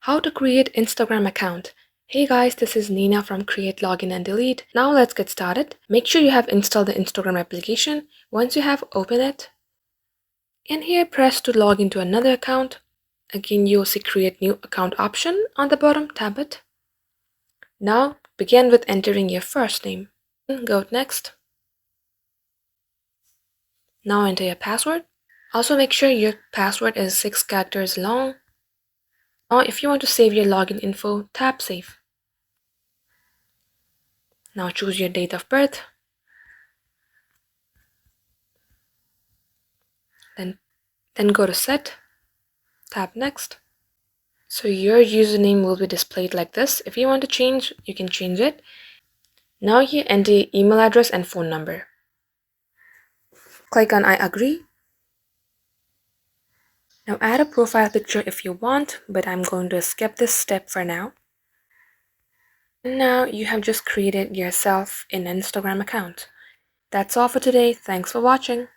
How to create Instagram account. Hey guys, this is Nina from Create Login and Delete. Now let's get started. Make sure you have installed the Instagram application. Once you have, open it. And here press to log into another account. Again, you'll see create new account option on the bottom, tap it. Now begin with entering your first name. Go next. Now enter your password. Also make sure your password is 6 characters long. Now if you want to save your login info, tap save. Now choose your date of birth. Then go to set, tap next. So your username will be displayed like this. If you want to change, you can change it. Now here enter your email address and phone number. Click on I agree. Now add a profile picture if you want, but I'm going to skip this step for now. And now you have just created yourself an Instagram account. That's all for today. Thanks for watching.